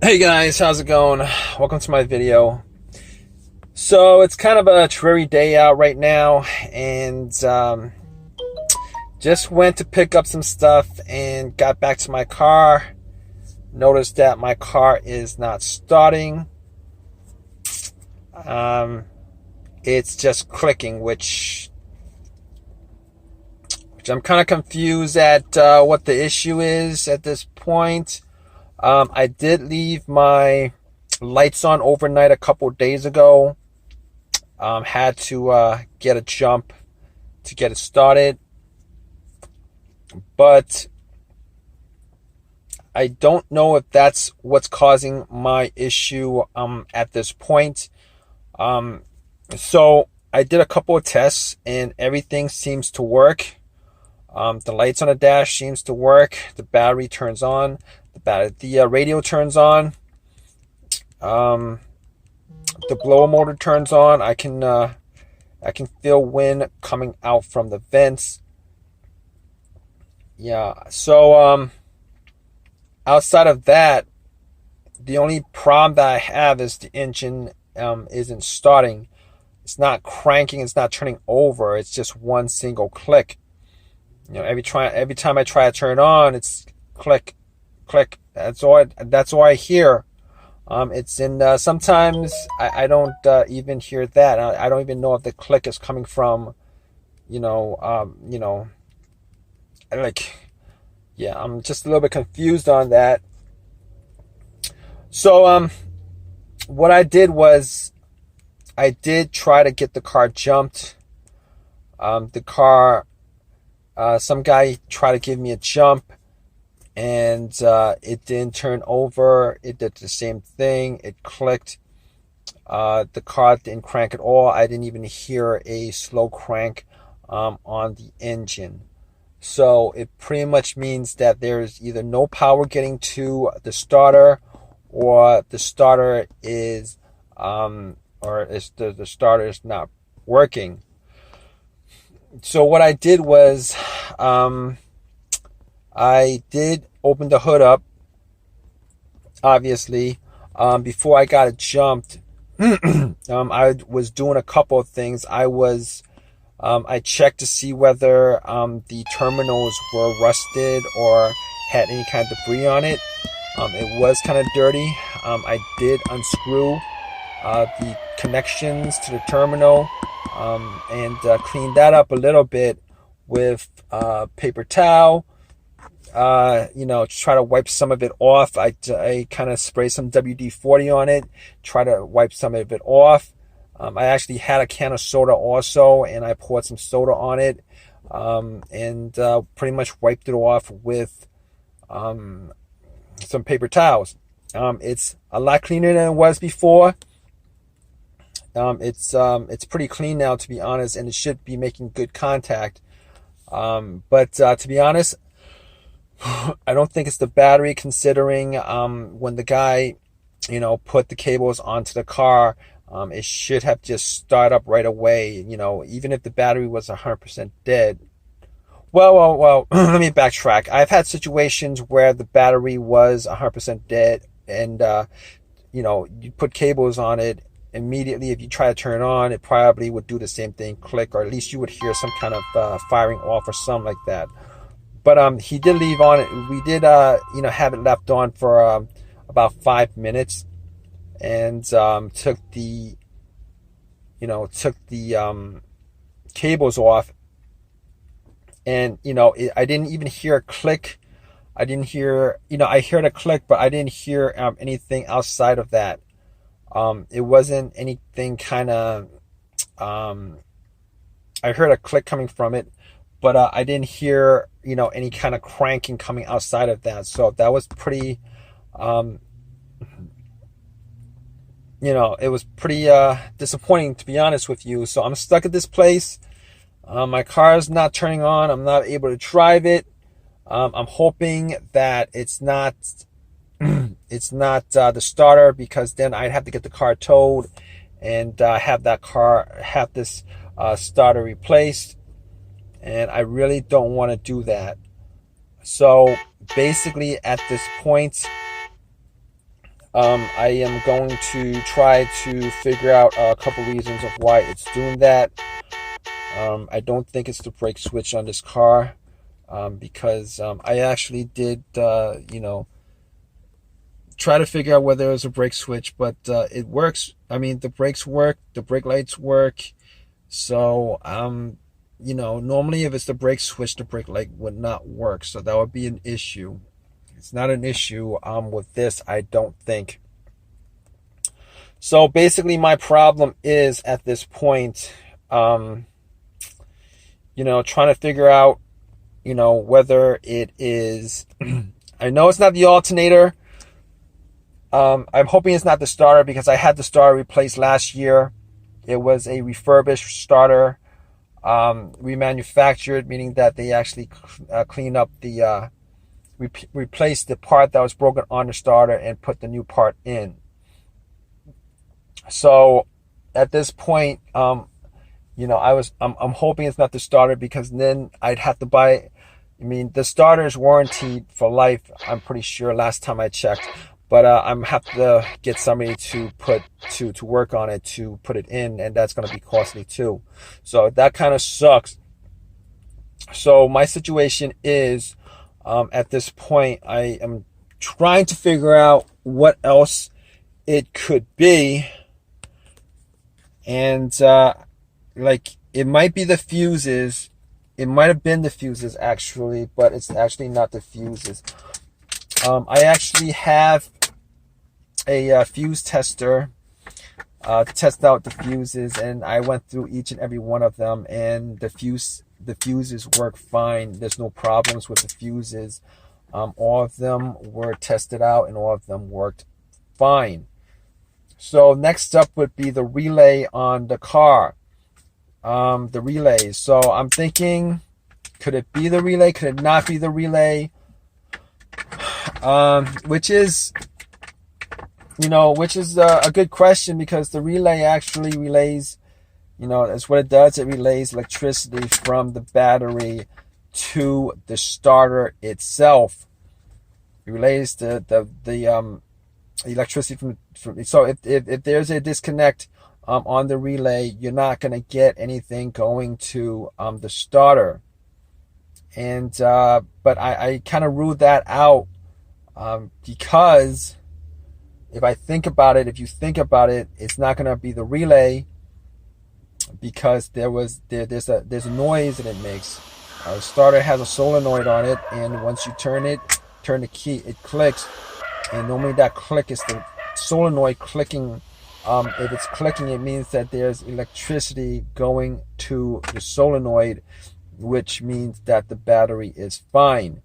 Hey guys, how's it going? Welcome to my video. So it's kind of a dreary day out right now, and just went to pick up some stuff and got back to my car. Noticed that my car is not starting. It's just clicking, which I'm kind of confused at what the issue is at this point. I did leave my lights on overnight a couple days ago. Had to get a jump to get it started, but I don't know if that's what's causing my issue at this point. So I did a couple of tests and everything seems to work. The lights on the dash seems to work. The battery turns on. The radio turns on. The blower motor turns on. I can feel wind coming out from the vents. Yeah. So outside of that, the only problem that I have is the engine isn't starting. It's not cranking. It's not turning over. It's just one single click. You know, every time I try to turn it on, it's click, click. That's all I hear. It's in sometimes I don't even hear that. I don't even know if the click is coming from, like, yeah, I'm just a little bit confused on that. So what I did was I did try to get the car jumped. Some guy tried to give me a jump, and it didn't turn over. It did the same thing. It clicked. The car didn't crank at all. I didn't even hear a slow crank on the engine. So it pretty much means that there's either no power getting to the starter, or the starter is the starter is not working. So what I did was I did open the hood up, obviously. Before I got it jumped, I was doing a couple of things. I checked to see whether the terminals were rusted or had any kind of debris on it. It was kind of dirty. I did unscrew the connections to the terminal and cleaned that up a little bit with paper towel. To try to wipe some of it off. I kind of sprayed some WD-40 on it, try to wipe some of it off. I actually had a can of soda also, and I poured some soda on it, and pretty much wiped it off with some paper towels. It's a lot cleaner than it was before. It's pretty clean now, to be honest, and it should be making good contact. But to be honest, I don't think it's the battery, considering when the guy, put the cables onto the car, it should have just started up right away, even if the battery was 100% dead. Well, let me backtrack. I've had situations where the battery was 100% dead, and, you put cables on it. Immediately, if you try to turn it on, it probably would do the same thing, click, or at least you would hear some kind of firing off or something like that. But he did leave on it. We did have it left on for about 5 minutes, and took the cables off, and I didn't even hear a click. I didn't hear, I heard a click, but I didn't hear anything outside of that. It wasn't anything kind of, I heard a click coming from it, but I didn't hear, any kind of cranking coming outside of that. So that was pretty, it was pretty disappointing, to be honest with you. So I'm stuck at this place. My car is not turning on. I'm not able to drive it. I'm hoping that it's not the starter, because then I'd have to get the car towed and have this starter replaced, and I really don't want to do that. So basically at this point, I am going to try to figure out a couple reasons of why it's doing that. I don't think it's the brake switch on this car, because I actually did, try to figure out whether it was a brake switch, but it works. I mean, the brakes work, the brake lights work. So, normally if it's the brake switch, the brake light would not work. So that would be an issue. It's not an issue with this, I don't think. So basically my problem is at this point, trying to figure out, whether it is, I know it's not the alternator. I'm hoping it's not the starter, because I had the starter replaced last year. It was a refurbished starter, remanufactured, meaning that they actually cleaned up the, replaced the part that was broken on the starter and put the new part in. So at this point, I'm hoping it's not the starter, because then I'd have to buy. I mean, the starter is warranted for life, I'm pretty sure, last time I checked. But I'm have to get somebody to work on it, to put it in, and that's going to be costly too. So that kind of sucks. So my situation is, at this point, I am trying to figure out what else it could be. And it might be the fuses. It might have been the fuses actually, but it's actually not the fuses. I actually have a fuse tester to test out the fuses, and I went through each and every one of them, and the fuses work fine. There's no problems with the fuses. All of them were tested out, and all of them worked fine. So next up would be the relay on the car. The relays. So I'm thinking, could it be the relay? Could it not be the relay? Which is a good question, because the relay actually relays, that's what it does. It relays electricity from the battery to the starter itself. It relays the electricity from. So if there's a disconnect on the relay, you're not going to get anything going to the starter. And but I kind of ruled that out, because if you think about it, it's not going to be the relay, because there's a noise that it makes. The starter has a solenoid on it, and once you turn the key, it clicks, and normally that click is the solenoid clicking. If it's clicking, it means that there's electricity going to the solenoid, which means that the battery is fine.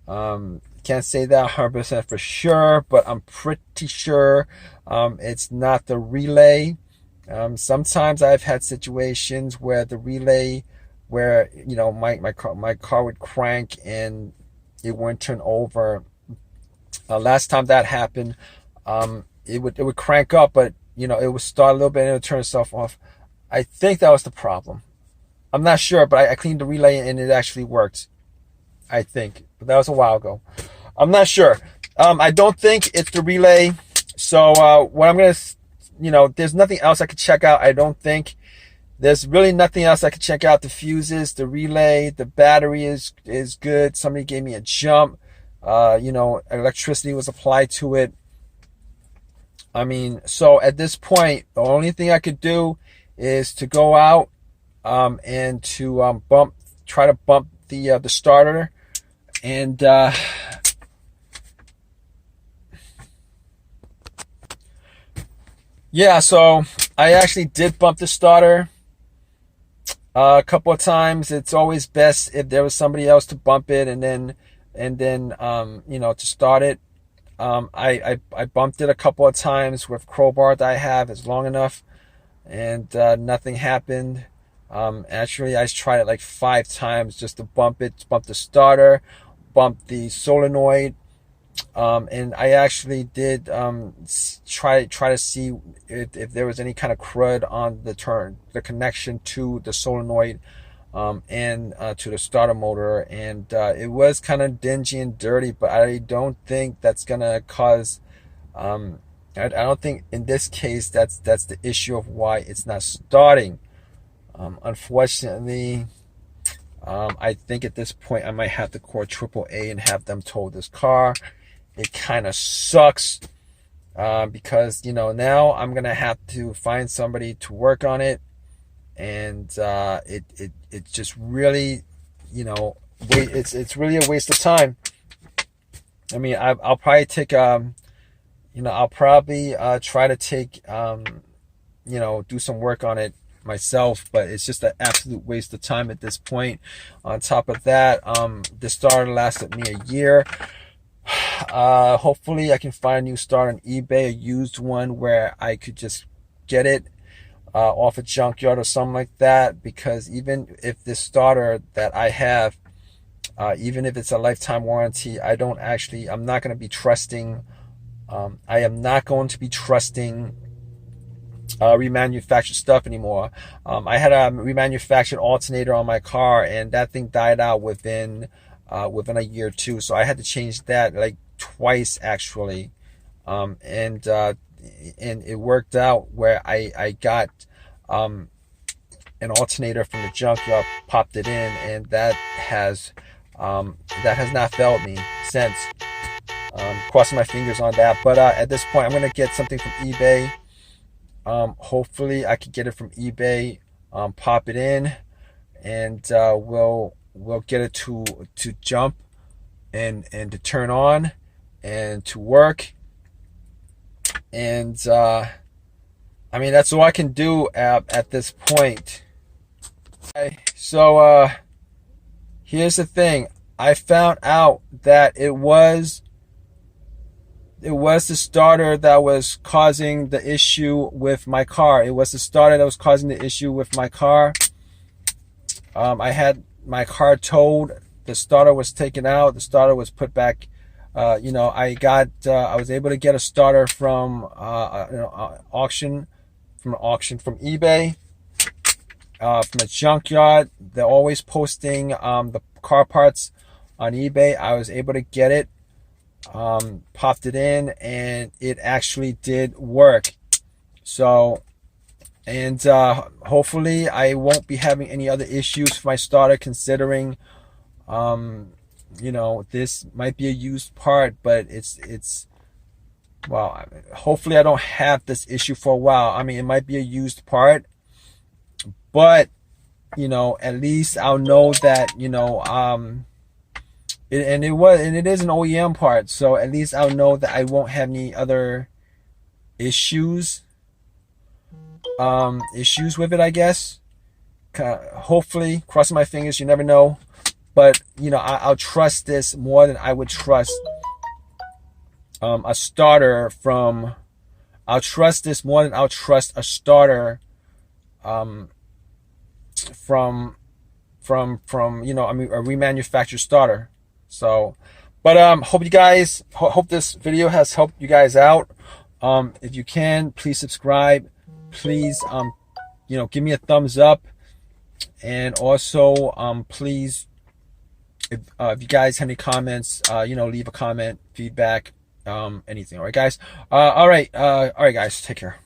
Can't say that 100% for sure, but I'm pretty sure it's not the relay. Sometimes I've had situations where the relay, where my car would crank and it wouldn't turn over. Last time that happened, it would crank up, but it would start a little bit and it would turn itself off. I think that was the problem. I'm not sure, but I cleaned the relay and it actually worked, I think. But that was a while ago. I'm not sure. I don't think it's the relay. So what I'm going to, there's nothing else I could check out. I don't think there's really nothing else I could check out. The fuses, the relay, the battery is good. Somebody gave me a jump. Electricity was applied to it. I mean, so at this point, the only thing I could do is to go out and to try to bump the starter, and yeah, so I actually did bump the starter a couple of times. It's always best if there was somebody else to bump it, and then to start it. I bumped it a couple of times with crowbar that I have. It's long enough, and nothing happened. Actually, I tried it like 5 times just to bump the starter, bump the solenoid, and I actually did try to see if there was any kind of crud on the connection to the solenoid, and to the starter motor, and it was kind of dingy and dirty, but I don't think that's gonna cause I don't think in this case that's the issue of why it's not starting. Unfortunately, I think at this point I might have to call AAA and have them tow this car. It kind of sucks, because now I'm gonna have to find somebody to work on it, and it's just really, it's really a waste of time. I mean, I'll probably take I'll probably try to take do some work on it myself, but it's just an absolute waste of time at this point. On top of that, this starter lasted me a year. Hopefully I can find a new starter on eBay, a used one where I could just get it off a junkyard or something like that, because even if this starter that I have, even if it's a lifetime warranty, I'm not going to be trusting, I am not going to be trusting remanufactured stuff anymore. I had a remanufactured alternator on my car, and that thing died out within a year or two. So I had to change that like twice actually, and it worked out where I got an alternator from the junkyard, popped it in, and that has not failed me since. Crossing my fingers on that, but at this point I'm gonna get something from eBay. Hopefully I could get it from eBay, pop it in, and we'll get it to jump and to turn on and to work. And I mean, that's all I can do at this point. Okay, so here's the thing. I found out that it was the starter that was causing the issue with my car. It was the starter that was causing the issue with my car. I had my car towed. The starter was taken out. The starter was put back. I was able to get a starter from auction, from eBay, from a junkyard. They're always posting the car parts on eBay. I was able to get it. Popped it in, and it actually did work. So, and hopefully I won't be having any other issues with my starter, considering this might be a used part, but it's well, hopefully I don't have this issue for a while. I mean, it might be a used part, but at least I'll know that it is an OEM part, so at least I'll know that I won't have any other issues with it, I guess. Hopefully, crossing my fingers, you never know. But I'll trust this more than I would trust a starter from. I'll trust this more than I'll trust a starter from a remanufactured starter. So, but hope this video has helped you guys out. If you can, please subscribe. Please give me a thumbs up, and also please, if you guys have any comments, leave a comment, feedback, anything. All right, guys. All right, guys. Take care.